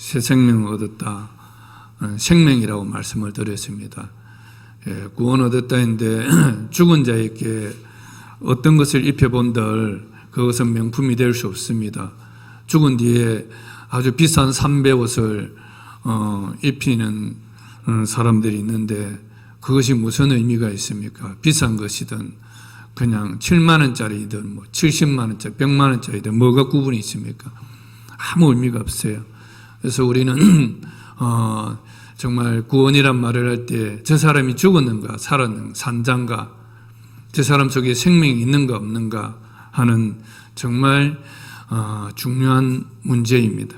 새 생명을 얻었다. 생명이라고 말씀을 드렸습니다. 구원 얻었다 했는데 죽은 자에게 어떤 것을 입혀본들 그것은 명품이 될 수 없습니다. 죽은 뒤에 아주 비싼 삼배옷을 입히는 사람들이 있는데 그것이 무슨 의미가 있습니까? 비싼 것이든 그냥 7만 원짜리든 70만 원짜리, 100만 원짜리든 뭐가 구분이 있습니까? 아무 의미가 없어요. 그래서 우리는 정말 구원이란 말을 할 때 저 사람이 죽었는가 살았는가 산장가 저 사람 속에 생명이 있는가 없는가 하는 정말 중요한 문제입니다.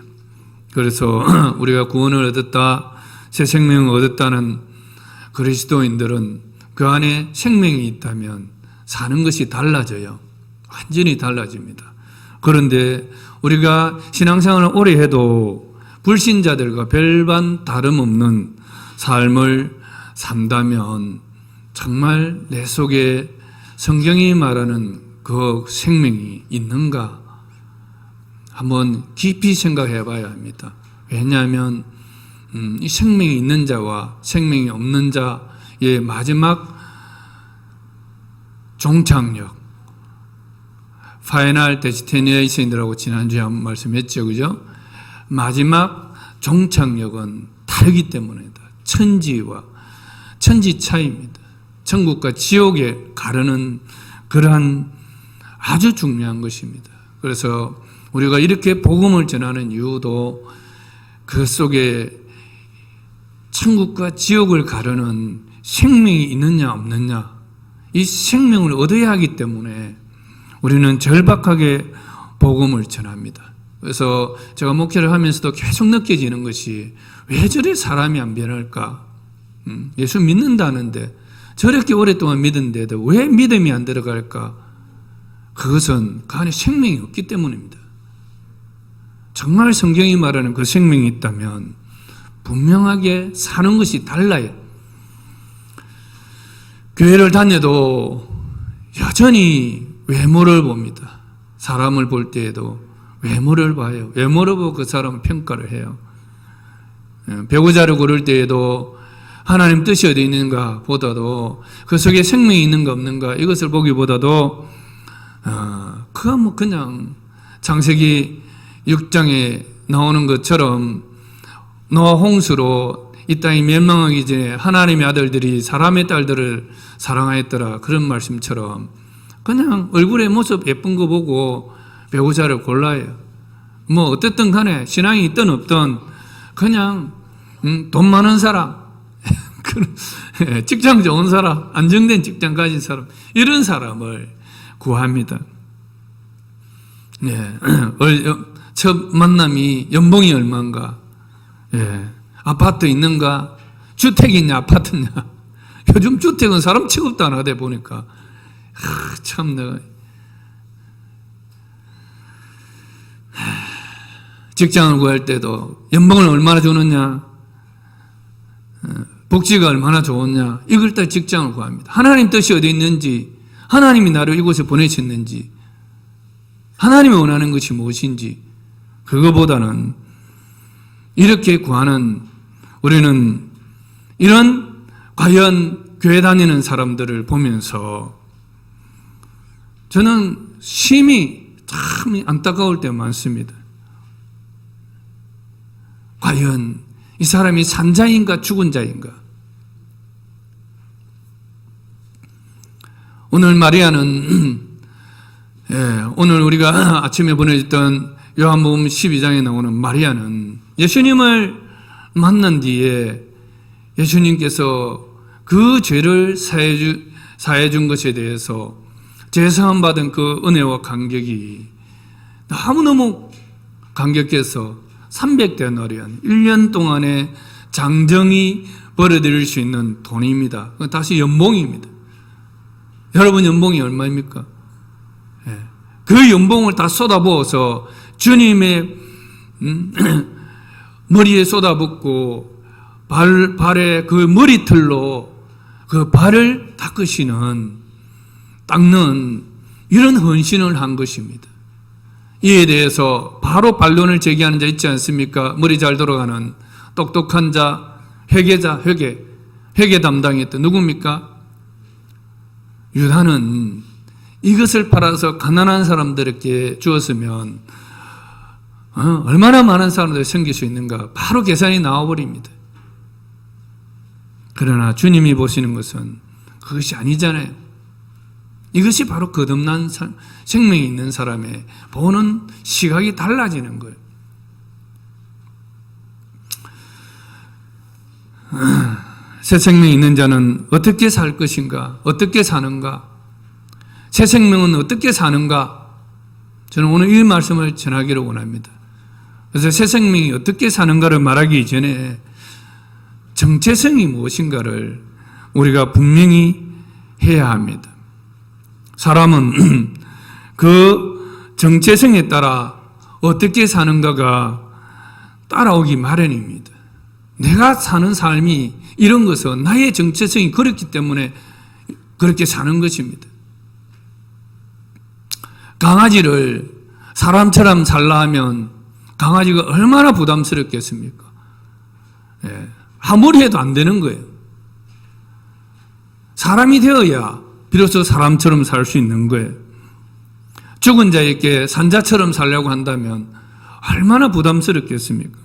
그래서 우리가 구원을 얻었다, 새 생명을 얻었다는 그리스도인들은 그 안에 생명이 있다면 사는 것이 달라져요. 완전히 달라집니다. 그런데 우리가 신앙생활을 오래 해도 불신자들과 별반 다름없는 삶을 산다면 정말 내 속에 성경이 말하는 그 생명이 있는가 한번 깊이 생각해 봐야 합니다. 왜냐하면 이 생명이 있는 자와 생명이 없는 자의 마지막 종착역, 파이널 데스티네이션이라고 지난주에 한번 말씀했죠, 그죠? 마지막 종착역은 다르기 때문이다. 천지 차이입니다. 천국과 지옥에 가르는 그러한 아주 중요한 것입니다. 그래서 우리가 이렇게 복음을 전하는 이유도 그 속에 천국과 지옥을 가르는 생명이 있느냐 없느냐 이 생명을 얻어야 하기 때문에 우리는 절박하게 복음을 전합니다. 그래서 제가 목회를 하면서도 계속 느껴지는 것이 왜 저래 사람이 안 변할까? 예수 믿는다는데 저렇게 오랫동안 믿은데도 왜 믿음이 안 들어갈까? 그것은 그 안에 생명이 없기 때문입니다. 정말 성경이 말하는 그 생명이 있다면 분명하게 사는 것이 달라요. 교회를 다녀도 여전히 외모를 봅니다. 사람을 볼 때에도 외모를 봐요. 외모를 보고 그 사람을 평가를 해요. 배우자를 고를 때에도 하나님 뜻이 어디 있는가 보다도 그 속에 생명이 있는가 없는가 이것을 보기보다도 그거 뭐 그냥 창세기 6장에 나오는 것처럼 노아 홍수로 이 땅이 멸망하기 전에 하나님의 아들들이 사람의 딸들을 사랑하였더라 그런 말씀처럼 그냥 얼굴의 모습 예쁜 거 보고 배우자를 골라요. 뭐 어쨌든 간에 신앙이 있든 없든 그냥 돈 많은 사람 직장 좋은 사람 안정된 직장 가진 사람 이런 사람을 구합니다. 네. 첫 만남이 연봉이 얼마인가? 예. 아파트 있는가? 주택이 있냐? 아파트냐? 요즘 주택은 사람 취급도 안 하다 보니까 참 내가 직장을 구할 때도 연봉을 얼마나 주느냐? 복지가 얼마나 좋으냐? 이걸 다 직장을 구합니다. 하나님 뜻이 어디 있는지, 하나님이 나를 이곳에 보내셨는지, 하나님이 원하는 것이 무엇인지, 그거보다는 이렇게 구하는 우리는 이런 과연 교회 다니는 사람들을 보면서 저는 심히 참 안타까울 때 많습니다. 과연 이 사람이 산 자인가 죽은 자인가? 오늘 마리아는 오늘 우리가 아침에 보내줬던 요한복음 12장에 나오는 마리아는 예수님을 만난 뒤에 예수님께서 그 죄를 사해 준 것에 대해서 제사함 받은 그 은혜와 감격이 너무너무 감격해서 300데나리온 1년 동안의 장정이 벌어들일 수 있는 돈입니다. 다시 연봉입니다. 여러분 연봉이 얼마입니까? 그 연봉을 다 쏟아부어서 주님의 머리에 쏟아붓고 발에 그 머리털로 그 발을 닦는 이런 헌신을 한 것입니다. 이에 대해서 바로 반론을 제기하는 자 있지 않습니까? 머리 잘 돌아가는 똑똑한 자, 회계자, 회계 담당했던 누굽니까? 유다는 이것을 팔아서 가난한 사람들에게 주었으면 얼마나 많은 사람들이 생길 수 있는가 바로 계산이 나와버립니다. 그러나 주님이 보시는 것은 그것이 아니잖아요. 이것이 바로 거듭난 생명이 있는 사람의 보는 시각이 달라지는 거예요. 새 생명이 있는 자는 어떻게 살 것인가? 어떻게 사는가? 새 생명은 어떻게 사는가? 저는 오늘 이 말씀을 전하기를 원합니다. 그래서 새 생명이 어떻게 사는가를 말하기 전에 정체성이 무엇인가를 우리가 분명히 해야 합니다. 사람은 그 정체성에 따라 어떻게 사는가가 따라오기 마련입니다. 내가 사는 삶이 이런 것은 나의 정체성이 그렇기 때문에 그렇게 사는 것입니다. 강아지를 사람처럼 살라 하면 강아지가 얼마나 부담스럽겠습니까? 아무리 해도 안 되는 거예요. 사람이 되어야 비로소 사람처럼 살 수 있는 거예요. 죽은 자에게 산자처럼 살려고 한다면 얼마나 부담스럽겠습니까?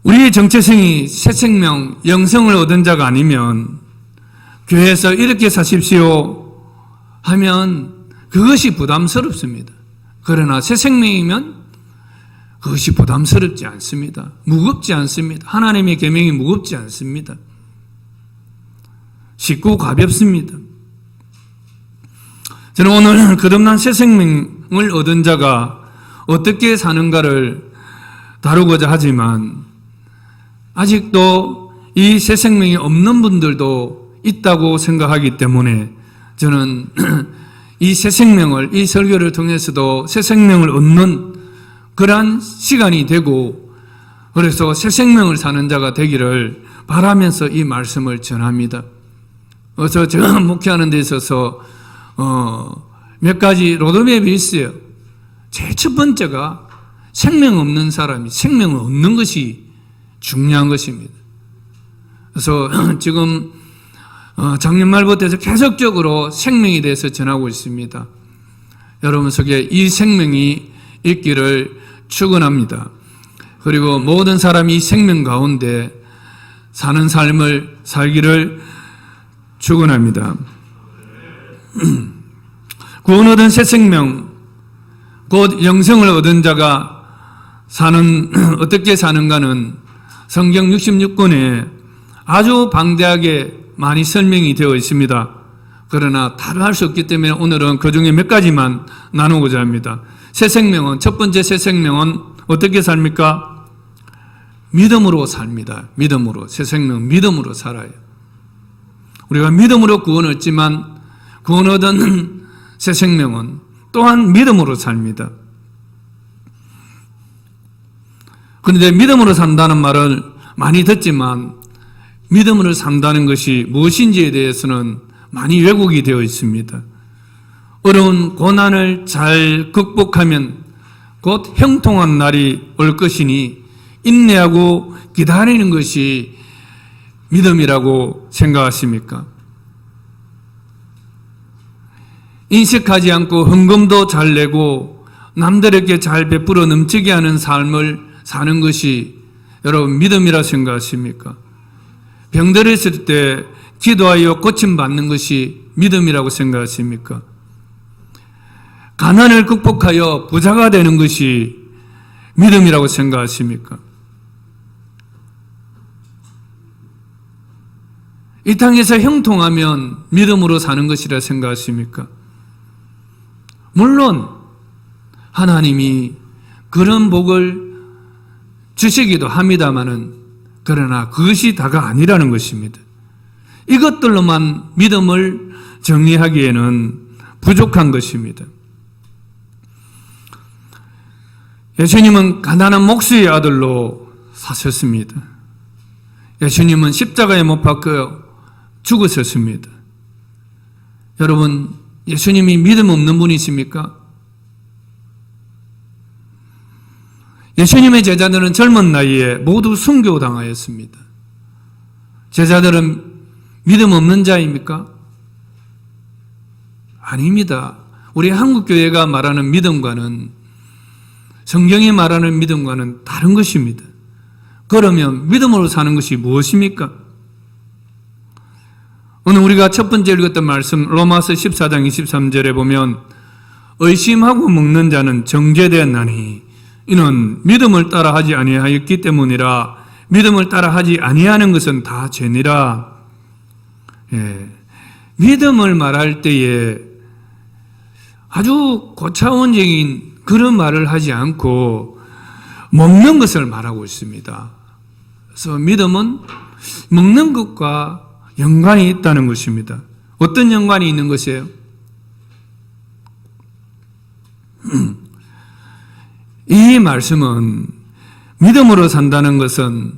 우리의 정체성이 새 생명, 영성을 얻은 자가 아니면 교회에서 이렇게 사십시오 하면 그것이 부담스럽습니다. 그러나 새 생명이면 그것이 부담스럽지 않습니다. 무겁지 않습니다. 하나님의 계명이 무겁지 않습니다. 쉽고 가볍습니다. 저는 오늘 거듭난 새 생명을 얻은 자가 어떻게 사는가를 다루고자 하지만 아직도 이 새 생명이 없는 분들도 있다고 생각하기 때문에 저는 이 새 생명을, 이 설교를 통해서도 새 생명을 얻는 그러한 시간이 되고 그래서 새 생명을 사는 자가 되기를 바라면서 이 말씀을 전합니다. 그래서 제가 목회하는 데 있어서 몇 가지 로드맵이 있어요. 제일 첫 번째가 생명 없는 사람이 생명을 얻는 것이 중요한 것입니다. 그래서 지금 작년 말부터 해서 계속적으로 생명에 대해서 전하고 있습니다. 여러분 속에 이 생명이 있기를 축원합니다. 그리고 모든 사람이 이 생명 가운데 사는 삶을 살기를 축원합니다. 구원 얻은 새 생명, 곧 영생을 얻은 자가 어떻게 사는가는 성경 66권에 아주 방대하게 많이 설명이 되어 있습니다. 그러나 다를 할 수 없기 때문에 오늘은 그 중에 몇 가지만 나누고자 합니다. 새 생명은, 첫 번째 새 생명은 어떻게 삽니까? 믿음으로 삽니다. 믿음으로. 새 생명은 믿음으로 살아요. 우리가 믿음으로 구원을 얻지만 구원 얻은 새 생명은 또한 믿음으로 삽니다. 그런데 믿음으로 산다는 말을 많이 듣지만 믿음으로 산다는 것이 무엇인지에 대해서는 많이 왜곡이 되어 있습니다. 어려운 고난을 잘 극복하면 곧 형통한 날이 올 것이니 인내하고 기다리는 것이 믿음이라고 생각하십니까? 인색하지 않고 헌금도 잘 내고 남들에게 잘 베풀어 넘치게 하는 삶을 사는 것이 여러분 믿음이라 생각하십니까? 병들었을 때 기도하여 고침받는 것이 믿음이라고 생각하십니까? 가난을 극복하여 부자가 되는 것이 믿음이라고 생각하십니까? 이 땅에서 형통하면 믿음으로 사는 것이라 생각하십니까? 물론 하나님이 그런 복을 주시기도 합니다마는 그러나 그것이 다가 아니라는 것입니다. 이것들로만 믿음을 정리하기에는 부족한 것입니다. 예수님은 가난한 목수의 아들로 사셨습니다. 예수님은 십자가에 못 박혀 죽으셨습니다. 여러분, 예수님이 믿음 없는 분이십니까? 예수님의 제자들은 젊은 나이에 모두 순교당하였습니다. 제자들은 믿음 없는 자입니까? 아닙니다. 우리 한국교회가 말하는 믿음과는, 성경이 말하는 믿음과는 다른 것입니다. 그러면 믿음으로 사는 것이 무엇입니까? 오늘 우리가 첫 번째 읽었던 말씀 로마서 14장 23절에 보면 의심하고 먹는 자는 정죄되었나니 이는 믿음을 따라 하지 아니하였기 때문이라. 믿음을 따라 하지 아니하는 것은 다 죄니라. 믿음을 말할 때에 아주 고차원적인 그런 말을 하지 않고 먹는 것을 말하고 있습니다. 그래서 믿음은 먹는 것과 연관이 있다는 것입니다. 어떤 연관이 있는 것이에요? 이 말씀은 믿음으로 산다는 것은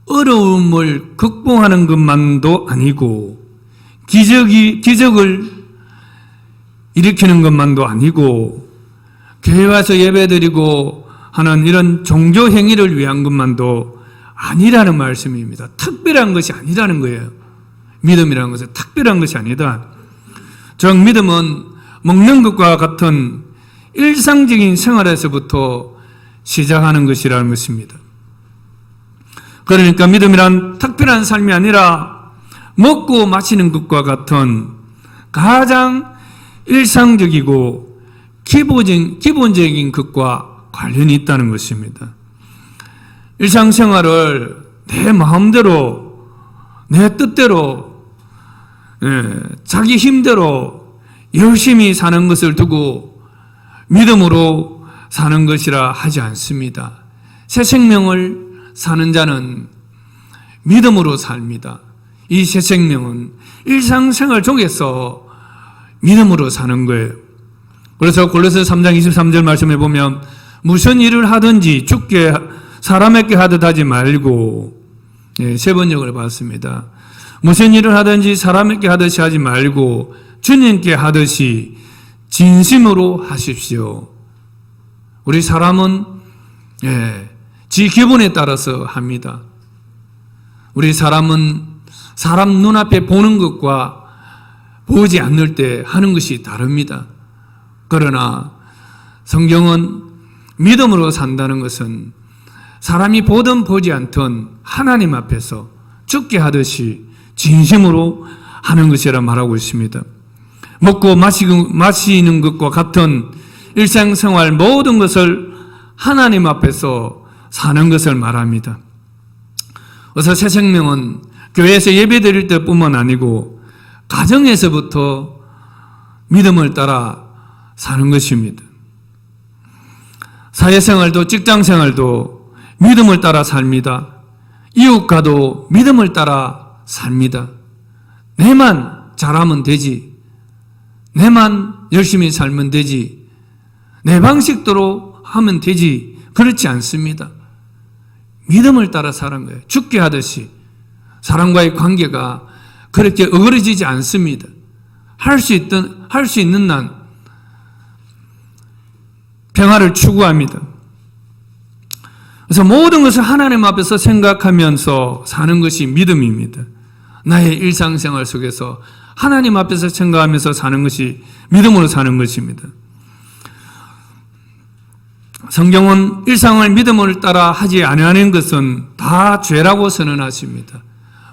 어려움을 극복하는 것만도 아니고 기적을 일으키는 것만도 아니고 교회 와서 예배드리고 하는 이런 종교 행위를 위한 것만도 아니라는 말씀입니다. 특별한 것이 아니라는 거예요. 믿음이라는 것은 특별한 것이 아니다. 즉 믿음은 먹는 것과 같은 일상적인 생활에서부터 시작하는 것이라는 것입니다. 그러니까 믿음이란 특별한 삶이 아니라 먹고 마시는 것과 같은 가장 일상적이고 기본적인 것과 관련이 있다는 것입니다. 일상생활을 내 마음대로, 내 뜻대로, 자기 힘대로 열심히 사는 것을 두고 믿음으로 사는 것이라 하지 않습니다. 새 생명을 사는 자는 믿음으로 삽니다. 이 새 생명은 일상생활 속에서 믿음으로 사는 거예요. 그래서 골로새 3장 23절 말씀에 보면 무슨 일을 하든지 주께 사람에게 하듯 하지 말고, 세 번역을 봤습니다. 무슨 일을 하든지 사람에게 하듯이 하지 말고 주님께 하듯이 진심으로 하십시오. 우리 사람은 지 기분에 따라서 합니다. 우리 사람은 사람 눈앞에 보는 것과 보지 않을 때 하는 것이 다릅니다. 그러나 성경은 믿음으로 산다는 것은 사람이 보든 보지 않든 하나님 앞에서 주께 하듯이 진심으로 하는 것이라 말하고 있습니다. 먹고 마시는 것과 같은 일상생활 모든 것을 하나님 앞에서 사는 것을 말합니다. 그래서 새 생명은 교회에서 예배드릴 때뿐만 아니고 가정에서부터 믿음을 따라 사는 것입니다. 사회생활도 직장생활도 믿음을 따라 삽니다. 이웃과도 믿음을 따라 삽니다. 내만 잘하면 되지, 내만 열심히 살면 되지, 내 방식대로 하면 되지, 그렇지 않습니다. 믿음을 따라 사는 거예요. 주께 하듯이 사람과의 관계가 그렇게 어그러지지 않습니다. 할 수 있는 난 평화를 추구합니다. 그래서 모든 것을 하나님 앞에서 생각하면서 사는 것이 믿음입니다. 나의 일상생활 속에서 하나님 앞에서 생각하면서 사는 것이 믿음으로 사는 것입니다. 성경은 일상을 믿음을 따라 하지 아니하는 것은 다 죄라고 선언하십니다.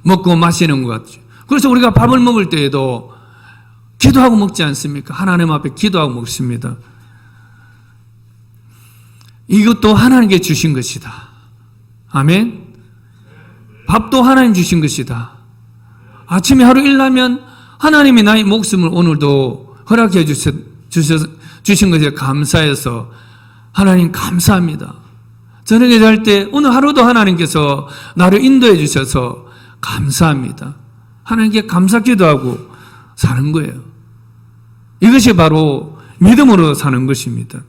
먹고 마시는 것 같죠. 그래서 우리가 밥을 먹을 때에도 기도하고 먹지 않습니까? 하나님 앞에 기도하고 먹습니다. 이것도 하나님께 주신 것이다. 아멘. 밥도 하나님 주신 것이다. 아침에 하루 일나면 하나님이 나의 목숨을 오늘도 허락해 주신 것에 감사해서 하나님 감사합니다. 저녁에 잘 때 오늘 하루도 하나님께서 나를 인도해 주셔서 감사합니다. 하나님께 감사 기도하고 사는 거예요. 이것이 바로 믿음으로 사는 것입니다.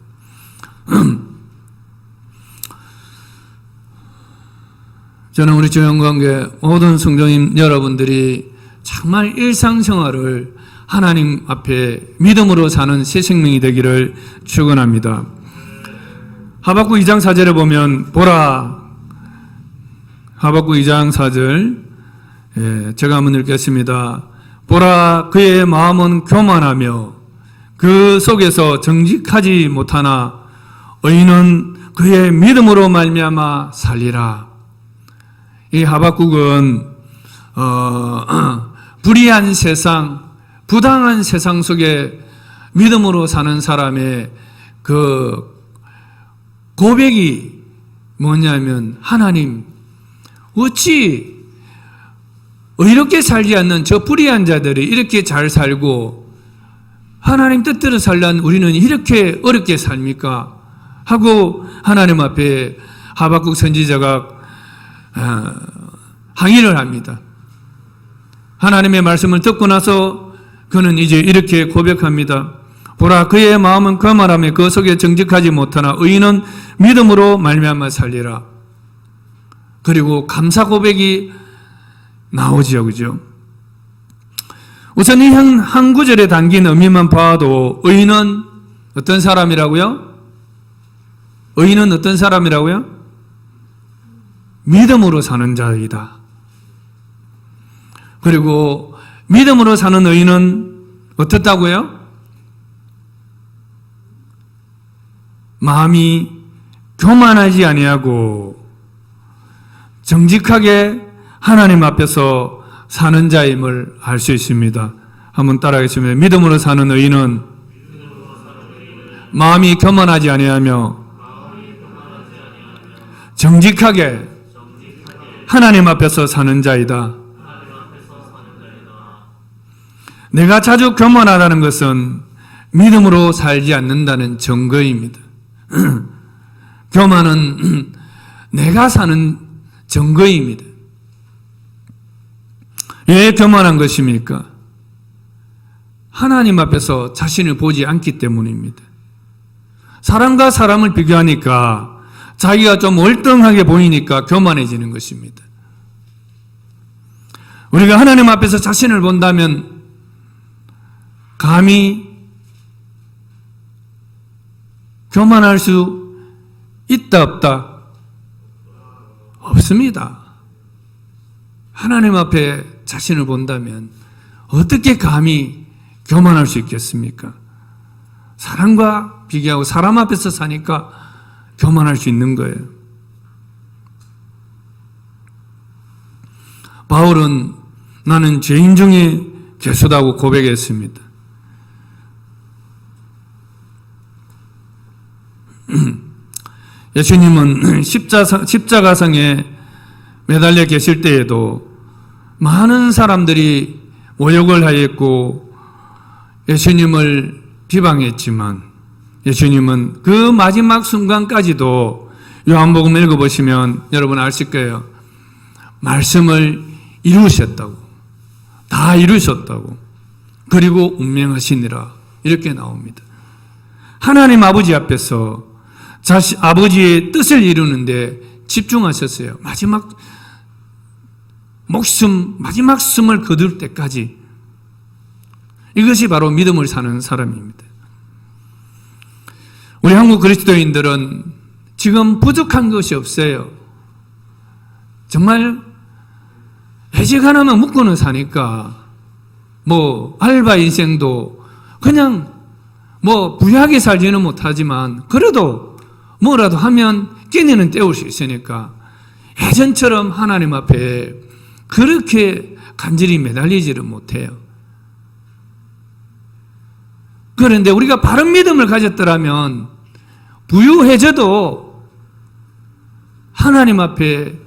저는 우리 조영관계 모든 성도님 여러분들이 정말 일상생활을 하나님 앞에 믿음으로 사는 새 생명이 되기를 축원합니다. 하박국 2장 4절에 보면 보라, 하박국 2장 4절, 제가 한번 읽겠습니다. 보라, 그의 마음은 교만하며 그 속에서 정직하지 못하나 의인은 그의 믿음으로 말미암아 살리라. 이 하박국은 불의한 세상, 부당한 세상 속에 믿음으로 사는 사람의 그 고백이 뭐냐면, 하나님, 어찌 의롭게 살지 않는 저 불의한 자들이 이렇게 잘 살고 하나님 뜻대로 살란 우리는 이렇게 어렵게 삽니까? 하고 하나님 앞에 하박국 선지자가 항의를 합니다. 하나님의 말씀을 듣고 나서 그는 이제 이렇게 고백합니다. 보라, 그의 마음은 거만하며 그 속에 정직하지 못하나 의인은 믿음으로 말미암아 살리라. 그리고 감사 고백이 나오지요, 그죠? 우선 이 한 구절에 담긴 의미만 봐도 의인은 어떤 사람이라고요? 의인은 어떤 사람이라고요? 믿음으로 사는 자이다. 그리고 믿음으로 사는 의인은 어떻다고요? 마음이 교만하지 아니하고 정직하게 하나님 앞에서 사는 자임을 알 수 있습니다. 한번 따라하겠습니다. 믿음으로 사는 의인은 마음이 교만하지 아니하며 정직하게 하나님 앞에서 사는 자이다. 내가 자주 교만하다는 것은 믿음으로 살지 않는다는 증거입니다. 교만은 내가 사는 증거입니다. 왜 교만한 것입니까? 하나님 앞에서 자신을 보지 않기 때문입니다. 사람과 사람을 비교하니까 자기가 좀 월등하게 보이니까 교만해지는 것입니다. 우리가 하나님 앞에서 자신을 본다면 감히 교만할 수 있다 없다? 없습니다. 하나님 앞에 자신을 본다면 어떻게 감히 교만할 수 있겠습니까? 사람과 비교하고 사람 앞에서 사니까 교만할 수 있는 거예요. 바울은 나는 죄인 중에 괴수다고 고백했습니다. 예수님은 십자가상에 매달려 계실 때에도 많은 사람들이 모욕을 하였고 예수님을 비방했지만 예수님은 그 마지막 순간까지도 요한복음 읽어보시면 여러분 아실 거예요. 말씀을 이루셨다고, 다 이루셨다고, 그리고 운명하시니라 이렇게 나옵니다. 하나님 아버지 앞에서 아버지의 뜻을 이루는데 집중하셨어요. 마지막 숨을 거둘 때까지. 이것이 바로 믿음을 사는 사람입니다. 우리 한국 그리스도인들은 지금 부족한 것이 없어요. 정말 회식 하나만 묶고는 사니까 알바 인생도 그냥 부유하게 살지는 못하지만 그래도 뭐라도 하면 끼니는 때울 수 있으니까 예전처럼 하나님 앞에 그렇게 간절히 매달리지를 못해요. 그런데 우리가 바른 믿음을 가졌더라면 부유해져도 하나님 앞에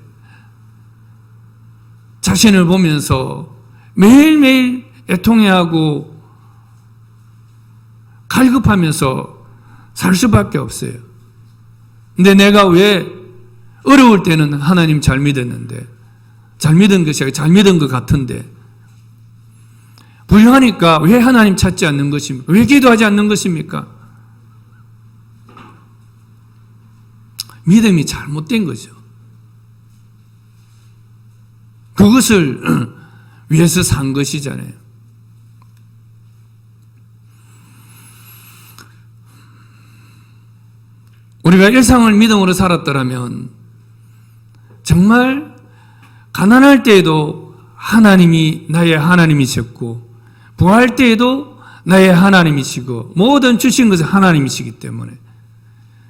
자신을 보면서 매일매일 애통해하고 갈급하면서 살 수밖에 없어요. 근데 내가 왜 어려울 때는 하나님 잘 믿었는데, 잘 믿은 것이 아니라 잘 믿은 것 같은데, 부유하니까 왜 하나님 찾지 않는 것입니까? 왜 기도하지 않는 것입니까? 믿음이 잘못된 거죠. 그것을 위해서 산 것이잖아요. 우리가 일상을 믿음으로 살았더라면 정말 가난할 때에도 하나님이 나의 하나님이셨고 부할 때에도 나의 하나님이시고 모든 주신 것은 하나님이시기 때문에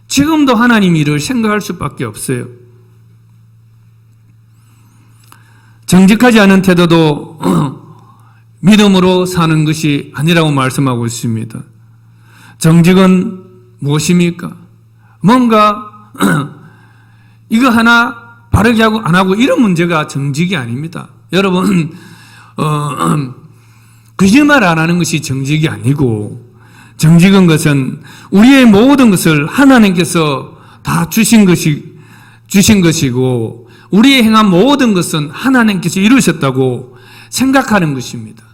지금도 하나님 일을 생각할 수밖에 없어요. 정직하지 않은 태도도 믿음으로 사는 것이 아니라고 말씀하고 있습니다. 정직은 무엇입니까? 뭔가 이거 하나 바르게 하고 안 하고 이런 문제가 정직이 아닙니다. 여러분 거짓말 안 하는 것이 정직이 아니고 정직한 것은 우리의 모든 것을 하나님께서 다 주신 것이고 우리의 행한 모든 것은 하나님께서 이루셨다고 생각하는 것입니다.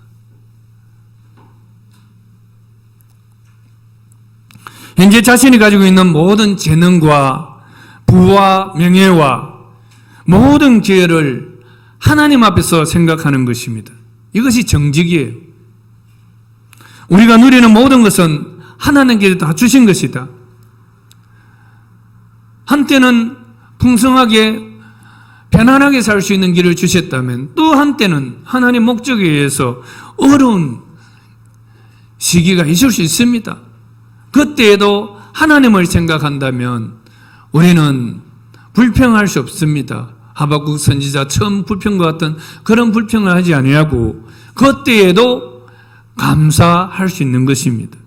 현재 자신이 가지고 있는 모든 재능과 부와 명예와 모든 기회를 하나님 앞에서 생각하는 것입니다. 이것이 정직이에요. 우리가 누리는 모든 것은 하나님께서 다 주신 것이다. 한때는 풍성하게 편안하게 살 수 있는 길을 주셨다면 또 한때는 하나님 목적에 의해서 어려운 시기가 있을 수 있습니다. 그때에도 하나님을 생각한다면 우리는 불평할 수 없습니다. 하박국 선지자 처음 불평과 같은 그런 불평을 하지 아니하고 그때에도 감사할 수 있는 것입니다.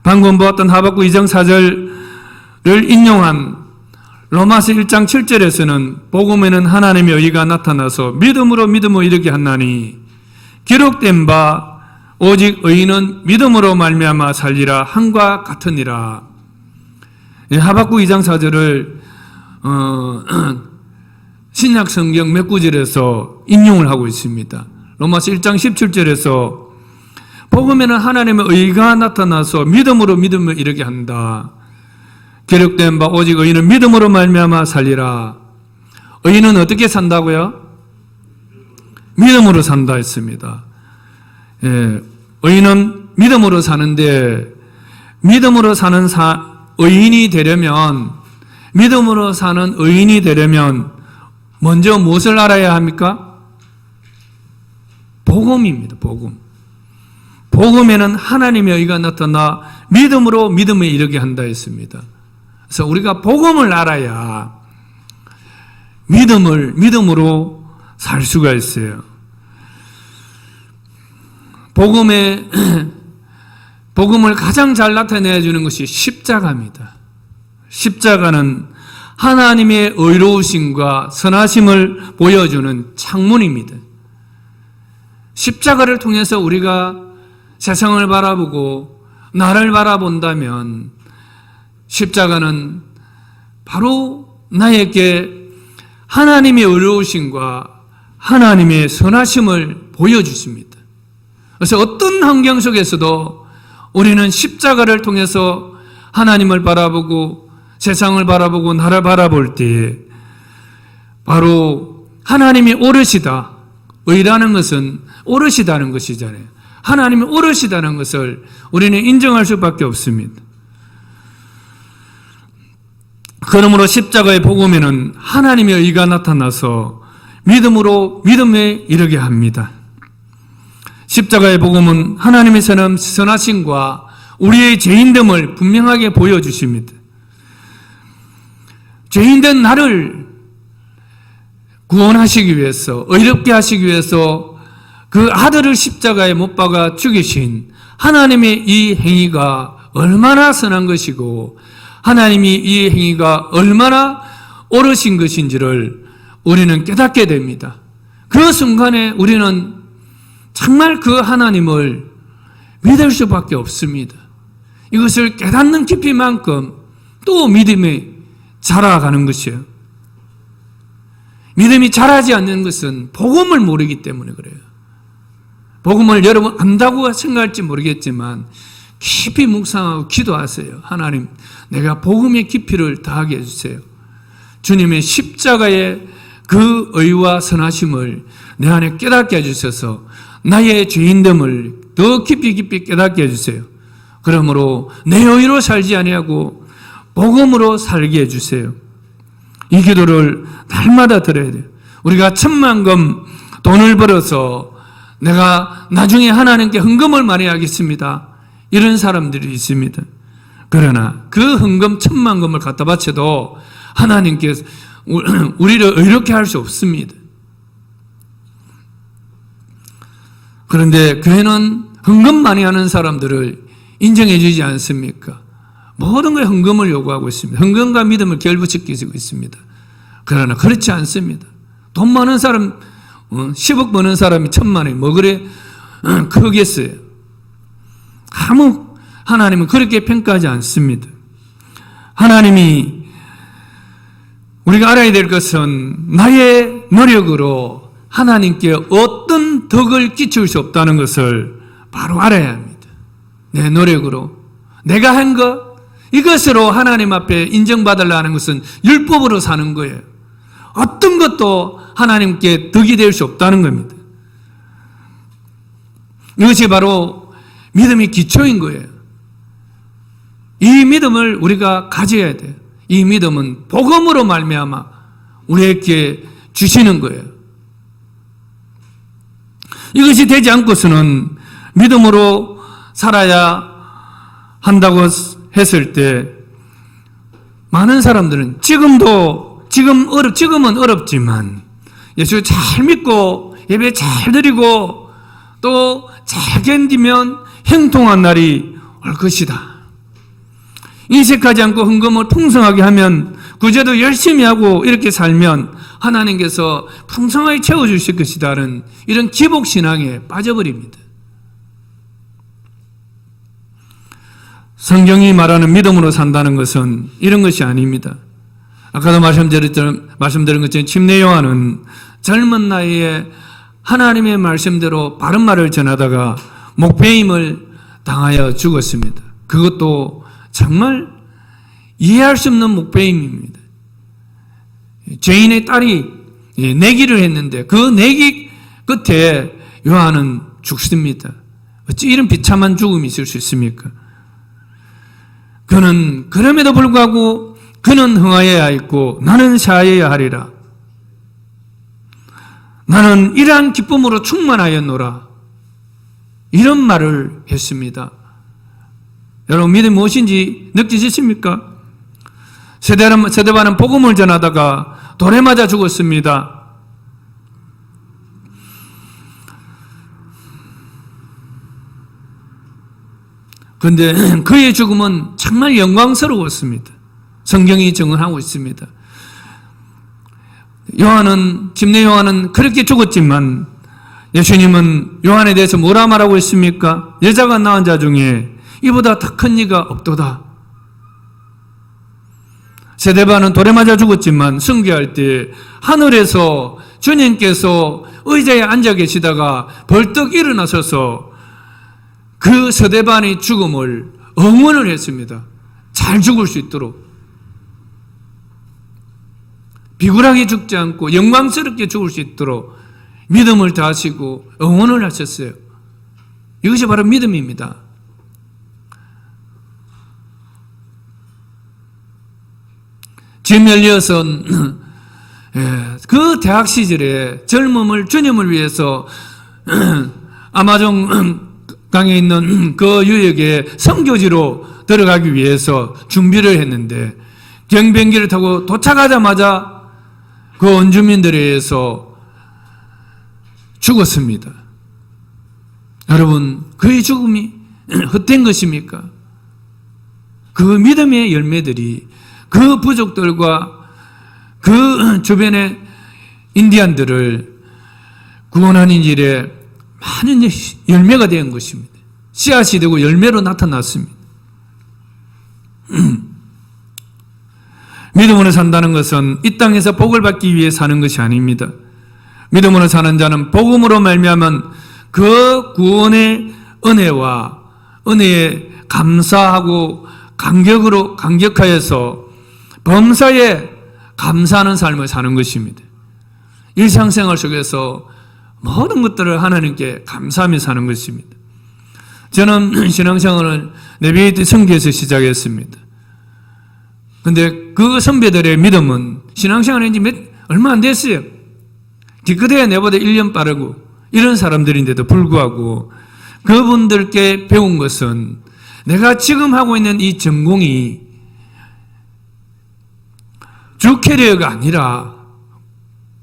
방금 보았던 하박국 2장 4절을 인용한 로마서 1장 7절에서는 복음에는 하나님의 의가 나타나서 믿음으로 이르게 하나니 기록된 바 오직 의인은 믿음으로 말미암아 살리라 한과 같으니라. 하박국 2장 4절을 신약 성경 몇 구절에서 인용을 하고 있습니다. 로마서 1장 17절에서 복음에는 하나님의 의가 나타나서 믿음으로 이르게 한다. 기록된 바 오직 의인은 믿음으로 말미암아 살리라. 의인은 어떻게 산다고요? 믿음으로 산다 했습니다. 예, 의인은 믿음으로 사는데 믿음으로 사는 의인이 되려면 믿음으로 사는 의인이 되려면 먼저 무엇을 알아야 합니까? 복음입니다. 복음. 복음에는 하나님의 의가 나타나 믿음으로 믿음에 이르게 한다 했습니다. 그래서 우리가 복음을 알아야 믿음으로 살 수가 있어요. 복음을 가장 잘 나타내주는 것이 십자가입니다. 십자가는 하나님의 의로우심과 선하심을 보여주는 창문입니다. 십자가를 통해서 우리가 세상을 바라보고 나를 바라본다면 십자가는 바로 나에게 하나님의 의로우심과 하나님의 선하심을 보여주십니다. 그래서 어떤 환경 속에서도 우리는 십자가를 통해서 하나님을 바라보고 세상을 바라보고 나를 바라볼 때에 바로 하나님이 오르시다. 의라는 것은 오르시다는 것이잖아요. 하나님이 오르시다는 것을 우리는 인정할 수밖에 없습니다. 그러므로 십자가의 복음에는 하나님의 의가 나타나서 믿음에 이르게 합니다. 십자가의 복음은 하나님의 선하심과 우리의 죄인됨을 분명하게 보여주십니다. 죄인된 나를 구원하시기 위해서, 의롭게 하시기 위해서 그 아들을 십자가에 못 박아 죽이신 하나님의 이 행위가 얼마나 선한 것이고 하나님이 이 행위가 얼마나 옳으신 것인지를 우리는 깨닫게 됩니다. 그 순간에 우리는 정말 그 하나님을 믿을 수밖에 없습니다. 이것을 깨닫는 깊이만큼 또 믿음이 자라가는 것이에요. 믿음이 자라지 않는 것은 복음을 모르기 때문에 그래요. 복음을 여러분 안다고 생각할지 모르겠지만 깊이 묵상하고 기도하세요. 하나님, 내가 복음의 깊이를 더하게 해주세요. 주님의 십자가의 그 의와 선하심을 내 안에 깨닫게 해주셔서 나의 죄인됨을 더 깊이 깨닫게 해주세요. 그러므로 내 의로 살지 아니하고 복음으로 살게 해주세요. 이 기도를 날마다 드려야 돼요. 우리가 10,000금 돈을 벌어서 내가 나중에 하나님께 헌금을 많이 하겠습니다. 이런 사람들이 있습니다. 그러나 그 헌금 10,000금을 갖다 바쳐도 하나님께 우리를 의롭게 할 수 없습니다. 그런데 교회는 헌금 많이 하는 사람들을 인정해 주지 않습니까? 모든 거에 헌금을 요구하고 있습니다. 헌금과 믿음을 결부시키고 있습니다. 그러나 그렇지 않습니다. 돈 많은 사람, 10억 버는 사람이 1,000만 원이 뭐 그래 크겠어요. 하나님은 그렇게 평가하지 않습니다. 하나님이 우리가 알아야 될 것은 나의 노력으로 하나님께 어떤 덕을 끼칠 수 없다는 것을 바로 알아야 합니다. 내 노력으로 내가 한 것, 이것으로 하나님 앞에 인정받으려는 것은 율법으로 사는 거예요. 어떤 것도 하나님께 덕이 될 수 없다는 겁니다. 이것이 바로 믿음의 기초인 거예요. 이 믿음을 우리가 가져야 돼요. 이 믿음은 복음으로 말미암아 우리에게 주시는 거예요. 이것이 되지 않고서는 믿음으로 살아야 한다고 했을 때 많은 사람들은 지금은 어렵지만 예수 잘 믿고 예배 잘 드리고 또 잘 견디면 형통한 날이 올 것이다. 인색하지 않고 헌금을 풍성하게 하면 구제도 열심히 하고 이렇게 살면 하나님께서 풍성하게 채워주실 것이다는 이런 기복신앙에 빠져버립니다. 성경이 말하는 믿음으로 산다는 것은 이런 것이 아닙니다. 아까도 말씀드린 것처럼 침례 요한은 젊은 나이에 하나님의 말씀대로 바른 말을 전하다가 목배임을 당하여 죽었습니다. 그것도 정말 이해할 수 없는 목배임입니다. 죄인의 딸이 내기를 했는데 그 내기 끝에 요한은 죽습니다. 어찌 이런 비참한 죽음이 있을 수 있습니까? 그는 그럼에도 불구하고 그는 흥하여야 했고 나는 샤하여야 하리라. 나는 이러한 기쁨으로 충만하였노라. 이런 말을 했습니다. 여러분 믿음이 무엇인지 느끼시십니까? 세데반은 복음을 전하다가 돌에 맞아 죽었습니다. 그런데 그의 죽음은 정말 영광스러웠습니다. 성경이 증언하고 있습니다. 침례 요한은 그렇게 죽었지만 예수님은 요한에 대해서 뭐라 말하고 있습니까? 여자가 낳은 자 중에 이보다 더 큰 이가 없도다. 세데반은 돌에 맞아 죽었지만 순교할 때 하늘에서 주님께서 의자에 앉아 계시다가 벌떡 일어나셔서 그 세데반의 죽음을 응원을 했습니다. 잘 죽을 수 있도록. 비굴하게 죽지 않고 영광스럽게 죽을 수 있도록 믿음을 다하시고 응원을 하셨어요. 이것이 바로 믿음입니다. 짐 엘리엇은 그 대학 시절에 젊음을 주님을 위해서 아마존 강에 있는 그 유역에 선교지로 들어가기 위해서 준비를 했는데 경비행기를 타고 도착하자마자 그 원주민들에 의해서 죽었습니다. 여러분, 그의 죽음이 헛된 것입니까? 그 믿음의 열매들이 그 부족들과 그 주변의 인디안들을 구원하는 일에 많은 열매가 된 것입니다. 씨앗이 되고 열매로 나타났습니다. 믿음으로 산다는 것은 이 땅에서 복을 받기 위해 사는 것이 아닙니다. 믿음으로 사는 자는 복음으로 말미암은 그 구원의 은혜에 감사하고 감격하여서 범사에 감사하는 삶을 사는 것입니다. 일상생활 속에서 모든 것들을 하나님께 감사하며 사는 것입니다. 저는 신앙생활을 내비게이트 선교에서 시작했습니다. 근데 그 선배들의 믿음은 신앙생활 한지 얼마 안 됐어요. 기껏해야 내보다 1년 빠르고 이런 사람들인데도 불구하고 그분들께 배운 것은 내가 지금 하고 있는 이 전공이 주 캐리어가 아니라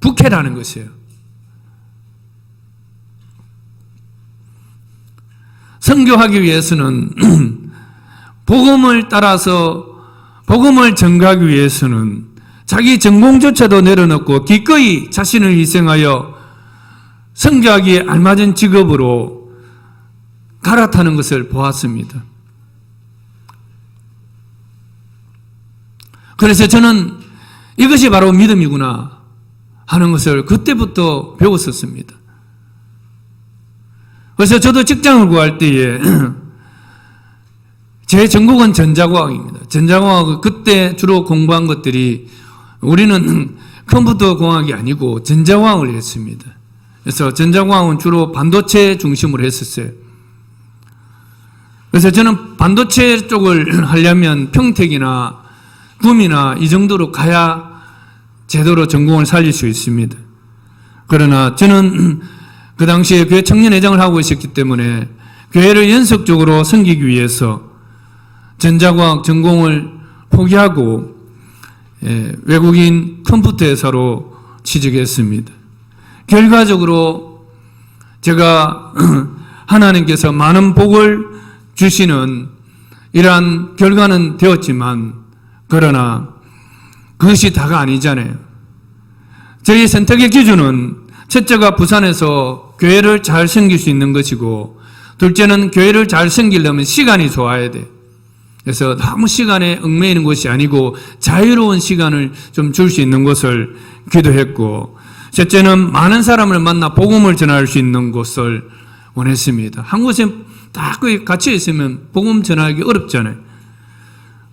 부캐라는 것이에요. 선교하기 위해서는 복음을 따라서 복음을 전가하기 위해서는 자기 전공조차도 내려놓고 기꺼이 자신을 희생하여 선교하기에 알맞은 직업으로 갈아타는 것을 보았습니다. 그래서 저는 이것이 바로 믿음이구나 하는 것을 그때부터 배웠었습니다. 그래서 저도 직장을 구할 때에 제 전공은 전자공학입니다. 전자공학은 그때 주로 공부한 것들이 우리는 컴퓨터 공학이 아니고 전자공학을 했습니다. 그래서 전자공학은 주로 반도체 중심으로 했었어요. 그래서 저는 반도체 쪽을 하려면 평택이나 구미나 이 정도로 가야 제대로 전공을 살릴 수 있습니다. 그러나 저는 그 당시에 교회 청년회장을 하고 있었기 때문에 교회를 연속적으로 섬기기 위해서 전자공학 전공을 포기하고 외국인 컴퓨터 회사로 취직했습니다. 결과적으로 제가 하나님께서 많은 복을 주시는 이러한 결과는 되었지만 그러나 그것이 다가 아니잖아요. 저희 선택의 기준은 첫째가 부산에서 교회를 잘 섬길 수 있는 것이고 둘째는 교회를 잘 섬기려면 시간이 좋아야 돼. 그래서 너무 시간에 얽매이는 것이 아니고 자유로운 시간을 좀 줄 수 있는 것을 기도했고 셋째는 많은 사람을 만나 복음을 전할 수 있는 곳을 원했습니다. 한 곳에 다 거기 갇혀 있으면 복음 전하기 어렵잖아요.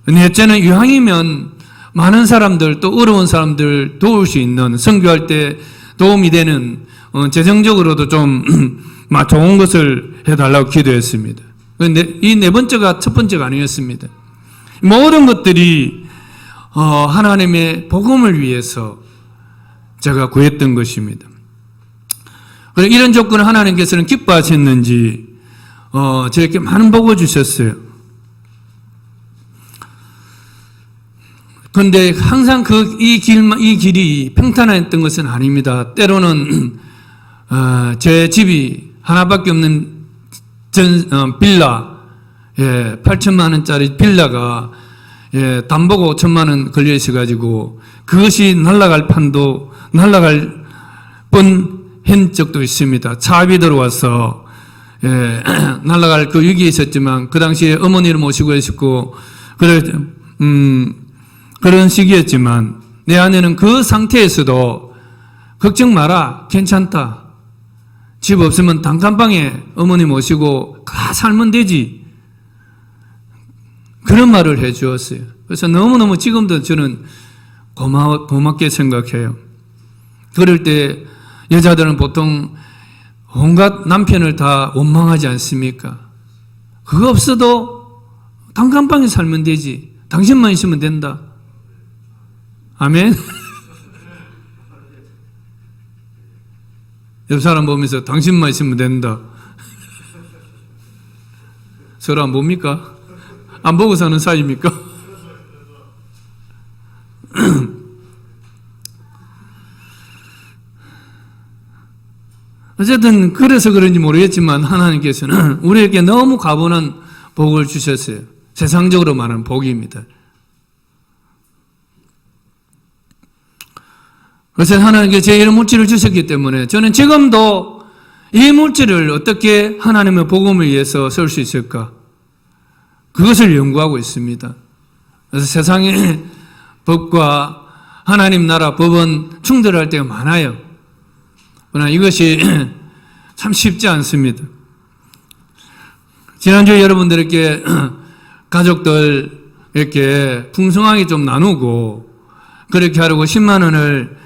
넷째는 이왕이면 많은 사람들 또 어려운 사람들 도울 수 있는 선교할 때 도움이 되는 재정적으로도 좀 좋은 것을 해달라고 기도했습니다. 이 네 번째가 첫 번째가 아니었습니다. 모든 것들이 하나님의 복음을 위해서 제가 구했던 것입니다. 이런 조건을 하나님께서는 기뻐하셨는지 저에게 많은 복을 주셨어요. 그런데 항상 이 길이 평탄했던 것은 아닙니다. 때로는 제 집이 하나밖에 없는 빌라, 8천만 원짜리 빌라가 담보가 5천만 원 걸려 있어가지고 그것이 날아갈 뻔한 적도 있습니다. 차압이 들어와서 날아갈 그 위기에 있었지만 그 당시에 어머니를 모시고 있었고 그런 시기였지만 내 아내는 그 상태에서도 걱정 마라, 괜찮다. 집 없으면 단칸방에 어머니 모시고 가 살면 되지. 그런 말을 해 주었어요. 그래서 너무너무 지금도 저는 고맙게 생각해요. 그럴 때 여자들은 보통 온갖 남편을 다 원망하지 않습니까? 그거 없어도 단칸방에 살면 되지. 당신만 있으면 된다. 아멘? 옆 사람 보면서 당신만 있으면 된다. 서로 안 봅니까? 안 보고 사는 사이입니까? 어쨌든 그래서 그런지 모르겠지만 하나님께서는 우리에게 너무 가분한 복을 주셨어요. 세상적으로 말하는 복입니다. 그래서 하나님께 제 이런 물질을 주셨기 때문에 저는 지금도 이 물질을 어떻게 하나님의 복음을 위해서 쓸 수 있을까? 그것을 연구하고 있습니다. 그래서 세상의 법과 하나님 나라 법은 충돌할 때가 많아요. 그러나 이것이 참 쉽지 않습니다. 지난주에 여러분들에게 가족들에게 풍성하게 좀 나누고 그렇게 하려고 10만 원을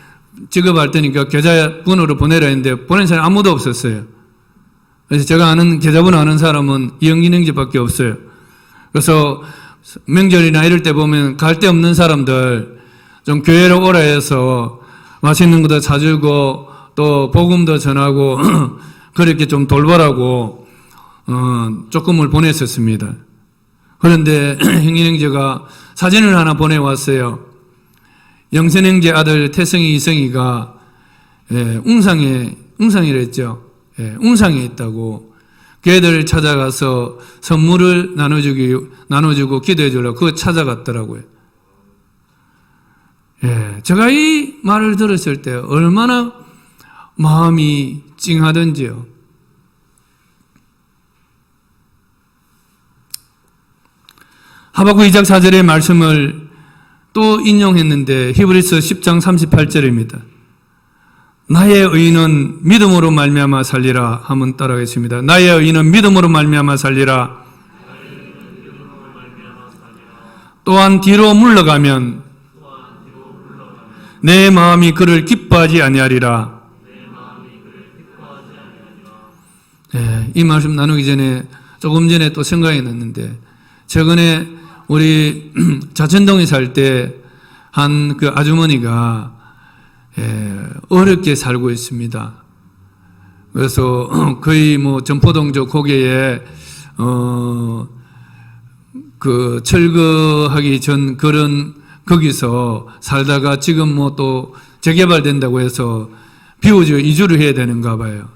지급할 테니까 계좌번호로 보내라 했는데 보낸 사람이 아무도 없었어요. 그래서 제가 아는 계좌번호 아는 사람은 이영진 형제밖에 없어요. 그래서 명절이나 이럴 때 보면 갈 데 없는 사람들 좀 교회로 오라 해서 맛있는 것도 사주고 또 복음도 전하고 그렇게 좀 돌보라고 조금을 보냈었습니다. 그런데 형님 형제가 사진을 하나 보내왔어요. 영선 형제 아들 태성이 이성이가 웅상이랬죠. 웅상에 있다고 걔들 찾아가서 선물을 나눠주고 기도해 주려고 그거 찾아갔더라고요. 제가 이 말을 들었을 때 얼마나 마음이 찡하던지요. 하박국 2장 4절의 말씀을 또 인용했는데 히브리서 10장 38절입니다. 나의 의인은 믿음으로 말미암아 살리라. 한번 따라하겠습니다. 나의 의인은 믿음으로 말미암아 살리라. 또한 뒤로 물러가면 내 마음이 그를 기뻐하지 아니하리라. 이 말씀 나누기 전에 조금 전에 또 생각이 났는데 최근에 우리 자천동에 살 때 한 그 아주머니가 어렵게 살고 있습니다. 그래서 거의 뭐 전포동저 고개에 그 철거하기 전 그런 거기서 살다가 지금 뭐 또 재개발된다고 해서 비워져 이주를 해야 되는가 봐요.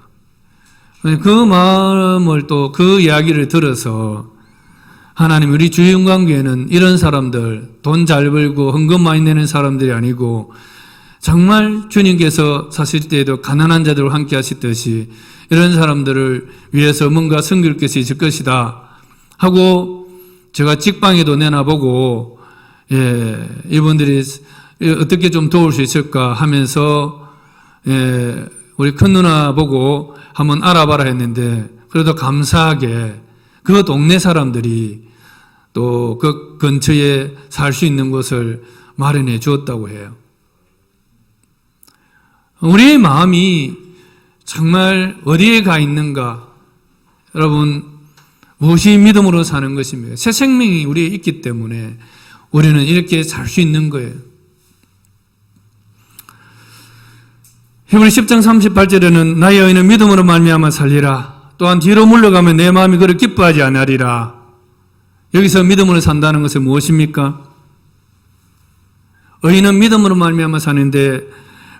그 마음을 또 그 이야기를 들어서 하나님 우리 주인관계에는 이런 사람들 돈 잘 벌고 헌금 많이 내는 사람들이 아니고 정말 주님께서 사실 때에도 가난한 자들과 함께 하시듯이 이런 사람들을 위해서 뭔가 섬길 것이 있을 것이다 하고 제가 직방에도 내놔보고 이분들이 어떻게 좀 도울 수 있을까 하면서 우리 큰 누나 보고 한번 알아봐라 했는데 그래도 감사하게 그 동네 사람들이 또 그 근처에 살 수 있는 곳을 마련해 주었다고 해요. 우리의 마음이 정말 어디에 가 있는가? 여러분, 무엇이 믿음으로 사는 것입니까? 새 생명이 우리에 있기 때문에 우리는 이렇게 살 수 있는 거예요. 히브리 10장 38절에는 나의 의인은 믿음으로 말미암아 살리라. 또한 뒤로 물러가면 내 마음이 그를 기뻐하지 않으리라. 여기서 믿음으로 산다는 것은 무엇입니까? 의인은 믿음으로 말미암아 사는데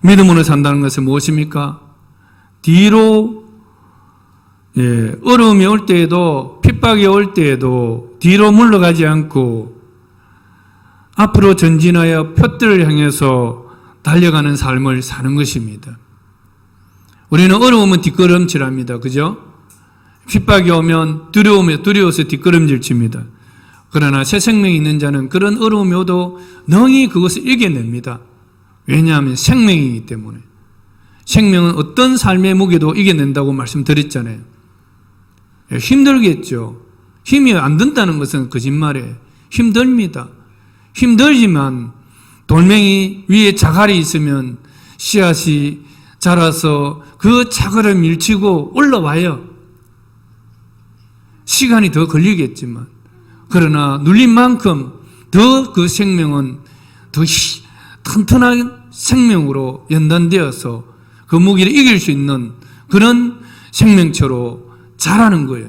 믿음으로 산다는 것은 무엇입니까? 뒤로 어려움이 올 때에도 핍박이 올 때에도 뒤로 물러가지 않고 앞으로 전진하여 표들을 향해서 달려가는 삶을 사는 것입니다. 우리는 어려우면 뒷걸음질합니다. 그죠? 핍박이 오면 두려워서 뒷걸음질칩니다. 그러나 새 생명이 있는 자는 그런 어려움이 오도 능히 그것을 이겨냅니다. 왜냐하면 생명이기 때문에. 생명은 어떤 삶의 무게도 이겨낸다고 말씀드렸잖아요. 힘들겠죠. 힘이 안 든다는 것은 거짓말이에요. 힘듭니다. 힘들지만 돌멩이 위에 자갈이 있으면 씨앗이 자라서 그 자갈을 밀치고 올라와요. 시간이 더 걸리겠지만 그러나 눌린 만큼 더 그 생명은 더 튼튼한 생명으로 연단되어서 그 무기를 이길 수 있는 그런 생명체로 자라는 거예요.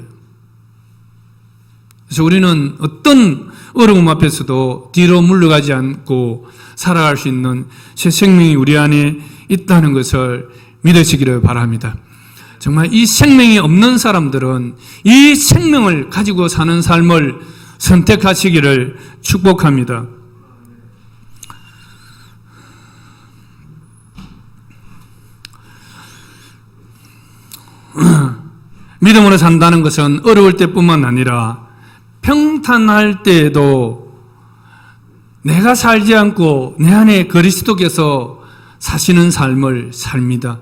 그래서 우리는 어떤 어려움 앞에서도 뒤로 물러가지 않고 살아갈 수 있는 새 생명이 우리 안에 있다는 것을 믿으시기를 바랍니다. 정말 이 생명이 없는 사람들은 이 생명을 가지고 사는 삶을 선택하시기를 축복합니다. 믿음으로 산다는 것은 어려울 때뿐만 아니라 평탄할 때에도 내가 살지 않고 내 안에 그리스도께서 사시는 삶을 삽니다.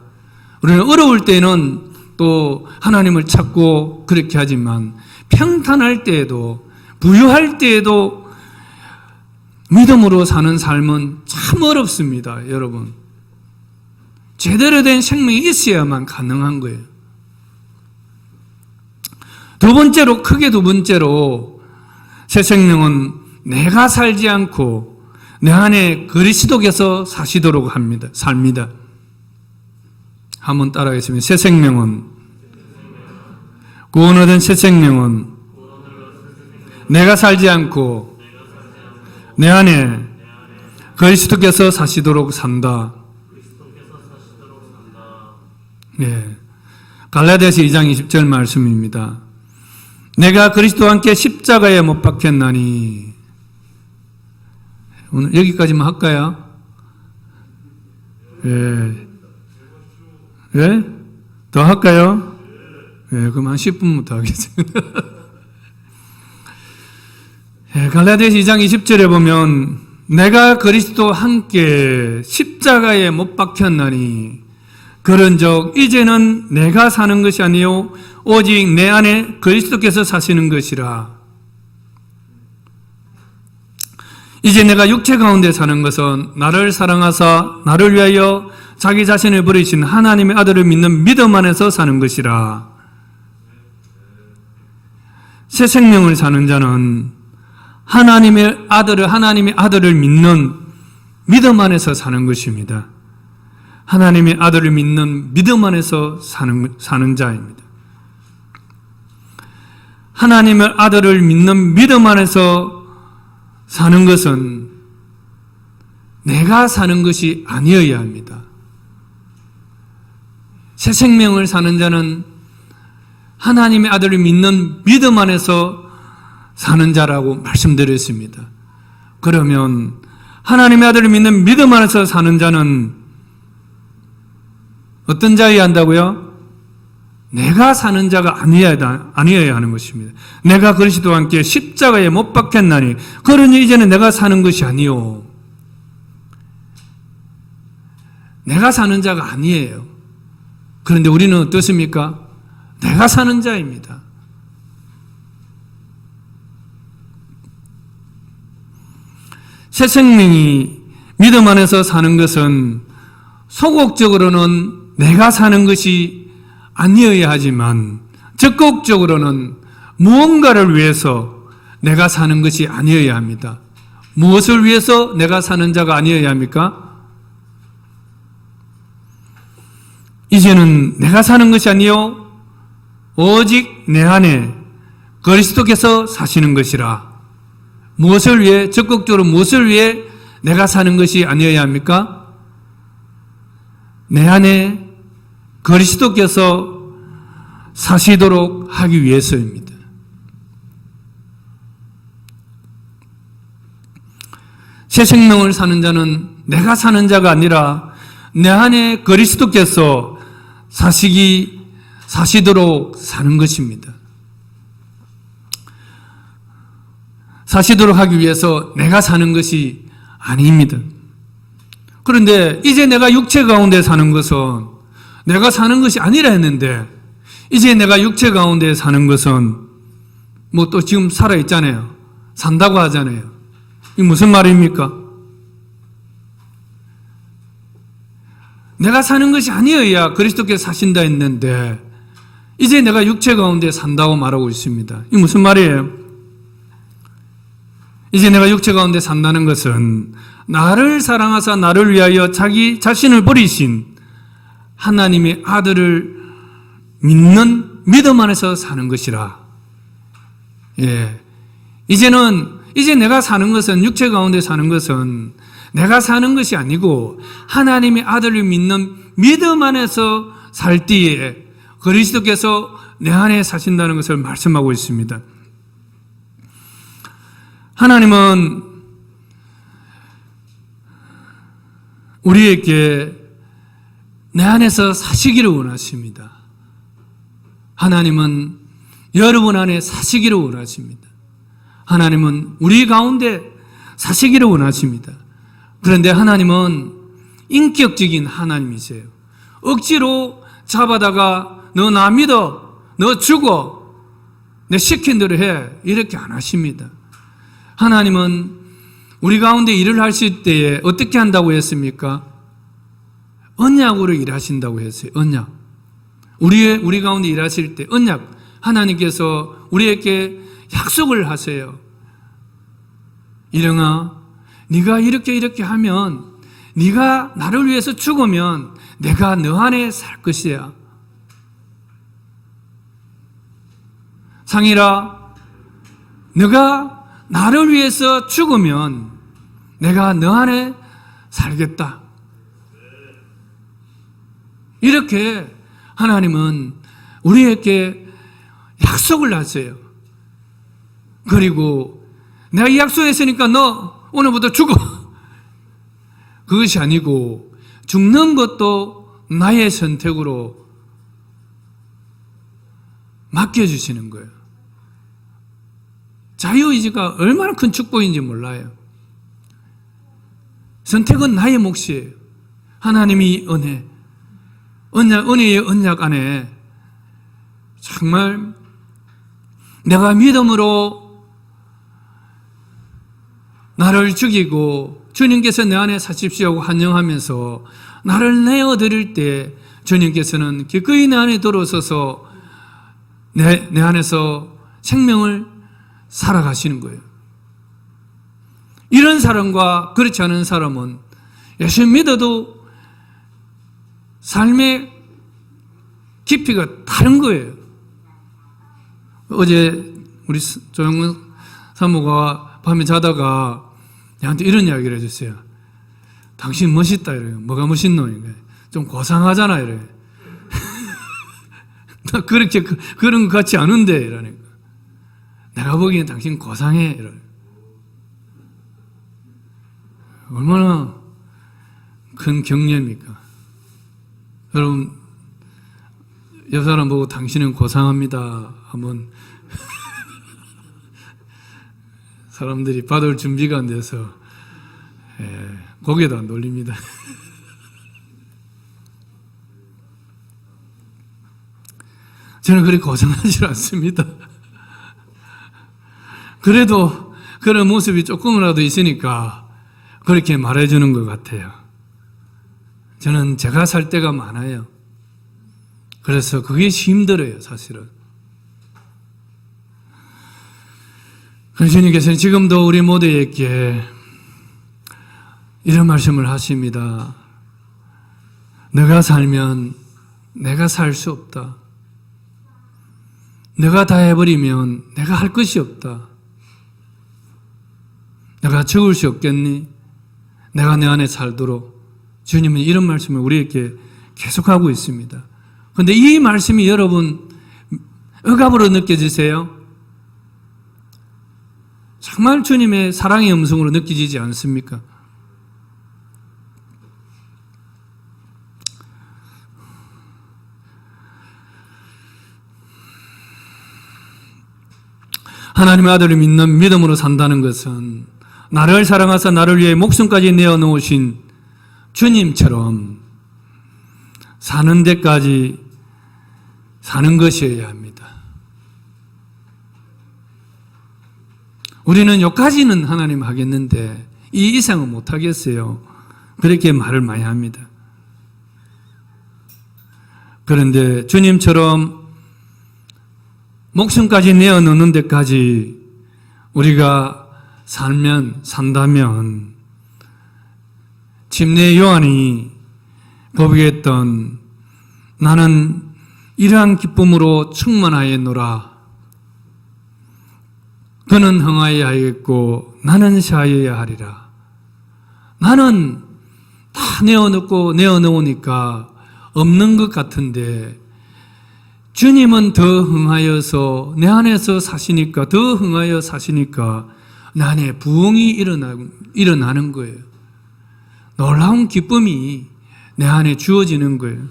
우리는 어려울 때는 또 하나님을 찾고 그렇게 하지만 평탄할 때에도 부유할 때에도 믿음으로 사는 삶은 참 어렵습니다. 여러분, 제대로 된 생명이 있어야만 가능한 거예요. 크게 두 번째로 새 생명은 내가 살지 않고 내 안에 그리스도께서 사시도록 삽니다. 한번 따라하겠습니다. 새 생명은, 구원 얻은 새 생명은 내가 살지 않고 내 안에 그리스도께서 사시도록 산다. 네. 갈라디아서 2장 20절 말씀입니다. 내가 그리스도와 함께 십자가에 못 박혔나니. 오늘 여기까지만 할까요? 예. 예? 더 할까요? 예, 그럼 한 10분부터 하겠습니다. 예, 갈라디아서 2장 20절에 보면 내가 그리스도와 함께 십자가에 못 박혔나니 그런즉 이제는 내가 사는 것이 아니요 오직 내 안에 그리스도께서 사시는 것이라. 이제 내가 육체 가운데 사는 것은 나를 사랑하사 나를 위하여 자기 자신을 버리신 하나님의 아들을 믿는 믿음 안에서 사는 것이라. 새 생명을 사는 자는 하나님의 아들을 믿는 믿음 안에서 사는 것입니다. 하나님의 아들을 믿는 믿음 안에서 사는 자입니다. 하나님의 아들을 믿는 믿음 안에서 사는 것은 내가 사는 것이 아니어야 합니다. 새 생명을 사는 자는 하나님의 아들을 믿는 믿음 안에서 사는 자라고 말씀드렸습니다. 그러면 하나님의 아들을 믿는 믿음 안에서 사는 자는 어떤 자여야 한다고요? 내가 사는 자가 아니어야 하는 것입니다. 내가 그리스도와 함께 십자가에 못 박혔나니 그러니 이제는 내가 사는 것이 아니요. 내가 사는 자가 아니에요. 그런데 우리는 어떻습니까? 내가 사는 자입니다. 새 생명이 믿음 안에서 사는 것은 소극적으로는 내가 사는 것이 아니어야 하지만 적극적으로는 무언가를 위해서 내가 사는 것이 아니어야 합니다. 무엇을 위해서 내가 사는 자가 아니어야 합니까? 이제는 내가 사는 것이 아니요 오직 내 안에 그리스도께서 사시는 것이라. 무엇을 위해, 적극적으로 무엇을 위해 내가 사는 것이 아니어야 합니까? 내 안에 그리스도께서 사시도록 하기 위해서입니다. 새 생명을 사는 자는 내가 사는 자가 아니라 내 안에 그리스도께서 사시도록 사는 것입니다. 사시도록 하기 위해서 내가 사는 것이 아닙니다. 그런데 이제 내가 육체 가운데 사는 것은 내가 사는 것이 아니라 했는데 이제 내가 육체 가운데 사는 것은 뭐 또 지금 살아있잖아요. 산다고 하잖아요. 이게 무슨 말입니까? 내가 사는 것이 아니어야 그리스도께서 사신다 했는데 이제 내가 육체 가운데 산다고 말하고 있습니다. 이게 무슨 말이에요? 이제 내가 육체 가운데 산다는 것은 나를 사랑하사 나를 위하여 자기 자신을 버리신 하나님의 아들을 믿는 믿음 안에서 사는 것이라. 예. 이제 내가 사는 것은, 육체 가운데 사는 것은 내가 사는 것이 아니고 하나님의 아들을 믿는 믿음 안에서 살 때에 그리스도께서 내 안에 사신다는 것을 말씀하고 있습니다. 하나님은 우리에게 내 안에서 사시기를 원하십니다. 하나님은 여러분 안에 사시기를 원하십니다. 하나님은 우리 가운데 사시기를 원하십니다. 그런데 하나님은 인격적인 하나님이세요. 억지로 잡아다가 너 나 믿어, 너 죽어, 내 시킨 대로 해, 이렇게 안 하십니다. 하나님은 우리 가운데 일을 하실 때에 어떻게 한다고 했습니까? 언약으로 일하신다고 했어요. 언약. 우리 가운데 일하실 때 언약. 하나님께서 우리에게 약속을 하세요. 일영아, 네가 이렇게 하면, 네가 나를 위해서 죽으면 내가 너 안에 살 것이야. 상일아, 네가 나를 위해서 죽으면 내가 너 안에 살겠다. 이렇게 하나님은 우리에게 약속을 하세요. 그리고 내가 이 약속했으니까 너 오늘부터 죽어. 그것이 아니고 죽는 것도 나의 선택으로 맡겨주시는 거예요. 자유의지가 얼마나 큰 축복인지 몰라요. 선택은 나의 몫이에요. 하나님이 은혜의 언약 안에 정말 내가 믿음으로 나를 죽이고 주님께서 내 안에 사십시오 하고 환영하면서 나를 내어드릴 때 주님께서는 기꺼이 내 안에 들어서서 내 안에서 생명을 살아가시는 거예요. 이런 사람과 그렇지 않은 사람은 예수 믿어도 삶의 깊이가 다른 거예요. 어제 우리 조영문 사모가 밤에 자다가 나한테 이런 이야기를 해줬어요. 당신 멋있다 이래요. 뭐가 멋있노? 좀 고상하잖아 이래. 나 그렇게 그런 것 같지 않은데 이러니까. 내가 보기엔 당신 고상해 이래. 얼마나 큰 격려입니까? 여러분, 옆 사람 보고 당신은 고상합니다 하면 사람들이 받을 준비가 안 돼서 고개도 안 돌립니다. 저는 그렇게 고상하지 않습니다. 그래도 그런 모습이 조금이라도 있으니까 그렇게 말해주는 것 같아요. 저는 제가 살 때가 많아요. 그래서 그게 힘들어요, 사실은. 그래서 주님께서는 지금도 우리 모두에게 이런 말씀을 하십니다. 너가 살면 내가 살 수 없다. 내가 다 해버리면 내가 할 것이 없다. 내가 죽을 수 없겠니? 내가 내 안에 살도록. 주님은 이런 말씀을 우리에게 계속하고 있습니다. 그런데 이 말씀이 여러분 억압으로 느껴지세요? 정말 주님의 사랑의 음성으로 느껴지지 않습니까? 하나님의 아들을 믿는 믿음으로 산다는 것은 나를 사랑하사 나를 위해 목숨까지 내어놓으신 주님처럼 사는 데까지 사는 것이어야 합니다. 우리는 여기까지는 하나님 하겠는데 이 이상은 못하겠어요. 그렇게 말을 많이 합니다. 그런데 주님처럼 목숨까지 내어놓는 데까지 우리가 산다면 침례 요한이 고백했던 나는 이러한 기쁨으로 충만하였노라. 그는 흥하여야 하겠고 나는 샤하여야 하리라. 나는 다 내어놓으니까 없는 것 같은데 주님은 더 흥하여서 내 안에서 사시니까 더 흥하여 사시니까 내 안에 부흥이 일어나는 거예요. 놀라운 기쁨이 내 안에 주어지는 거예요.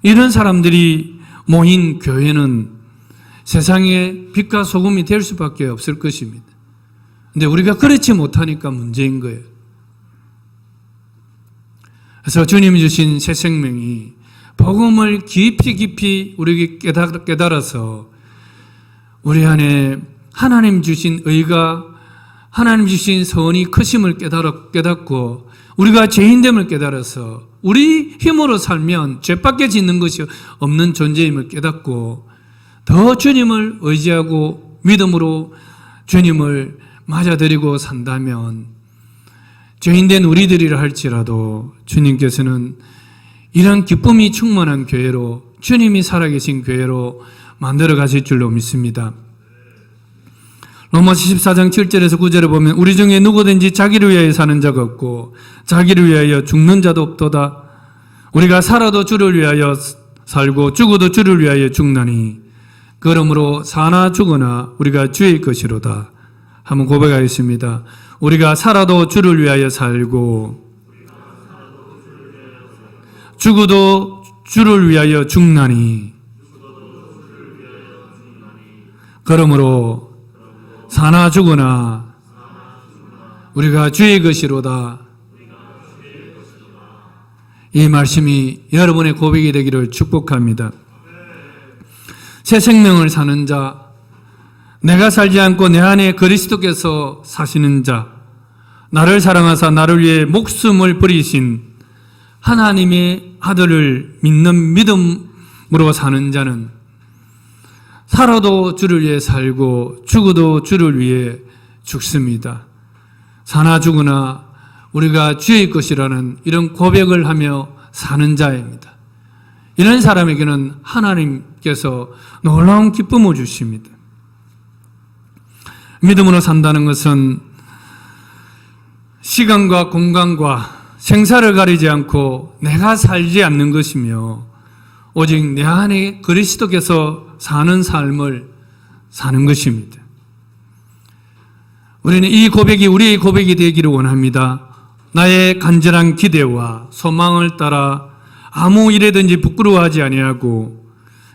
이런 사람들이 모인 교회는 세상의 빛과 소금이 될 수밖에 없을 것입니다. 근데 우리가 그렇지 못하니까 문제인 거예요. 그래서 주님이 주신 새 생명이 복음을 깊이 우리에게 깨달아서 우리 안에 하나님 주신 의가 하나님 주신 선이 크심을 깨닫고 우리가 죄인됨을 깨달아서 우리 힘으로 살면 죄밖에 짓는 것이 없는 존재임을 깨닫고 더 주님을 의지하고 믿음으로 주님을 맞아들이고 산다면 죄인된 우리들이라 할지라도 주님께서는 이런 기쁨이 충만한 교회로, 주님이 살아계신 교회로 만들어 가실 줄로 믿습니다. 로마서 14장 7절에서 9절에 보면 우리 중에 누구든지 자기를 위하여 사는 자가 없고 자기를 위하여 죽는 자도 없도다. 우리가 살아도 주를 위하여 살고 죽어도 주를 위하여 죽나니 그러므로 사나 죽으나 우리가 주의 것이로다. 한번 고백하겠습니다. 우리가 살아도 주를 위하여 살고 죽어도 주를 위하여 죽나니 그러므로 사나 죽으나 우리가 주의 것이로다. 이 말씀이 여러분의 고백이 되기를 축복합니다. 새 생명을 사는 자, 내가 살지 않고 내 안에 그리스도께서 사시는 자, 나를 사랑하사 나를 위해 목숨을 버리신 하나님의 아들을 믿는 믿음으로 사는 자는 살아도 주를 위해 살고 죽어도 주를 위해 죽습니다. 사나 죽으나 우리가 주의 것이라는 이런 고백을 하며 사는 자입니다. 이런 사람에게는 하나님께서 놀라운 기쁨을 주십니다. 믿음으로 산다는 것은 시간과 공간과 생사를 가리지 않고 내가 살지 않는 것이며 오직 내 안에 그리스도께서 사는 삶을 사는 것입니다. 우리는 이 고백이 우리의 고백이 되기를 원합니다. 나의 간절한 기대와 소망을 따라 아무 일에든지 부끄러워하지 아니하고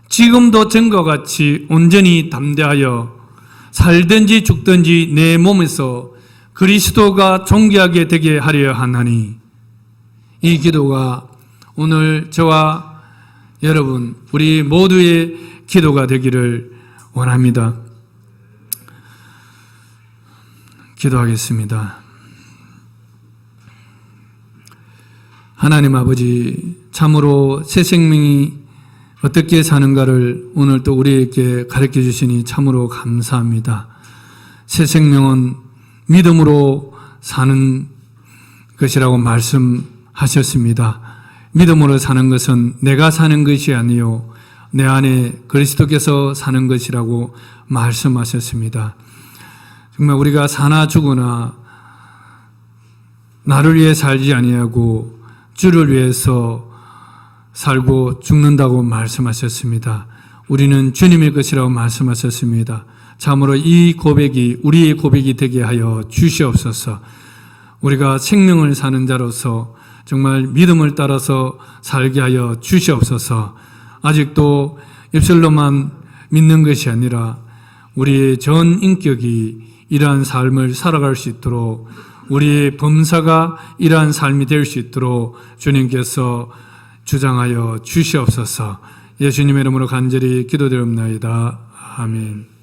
지금도 전과 같이 온전히 담대하여 살든지 죽든지 내 몸에서 그리스도가 존귀하게 되게 하려 하나니, 이 기도가 오늘 저와 여러분 우리 모두의 기도가 되기를 원합니다. 기도하겠습니다. 하나님 아버지, 참으로 새 생명이 어떻게 사는가를 오늘 또 우리에게 가르쳐 주시니 참으로 감사합니다. 새 생명은 믿음으로 사는 것이라고 말씀하셨습니다. 믿음으로 사는 것은 내가 사는 것이 아니요 내 안에 그리스도께서 사는 것이라고 말씀하셨습니다. 정말 우리가 사나 죽으나 나를 위해 살지 아니하고 주를 위해서 살고 죽는다고 말씀하셨습니다. 우리는 주님의 것이라고 말씀하셨습니다. 참으로 이 고백이 우리의 고백이 되게 하여 주시옵소서. 우리가 생명을 사는 자로서 정말 믿음을 따라서 살게 하여 주시옵소서. 아직도 입술로만 믿는 것이 아니라 우리의 전 인격이 이러한 삶을 살아갈 수 있도록, 우리의 범사가 이러한 삶이 될 수 있도록 주님께서 주장하여 주시옵소서. 예수님의 이름으로 간절히 기도드립니다. 아멘.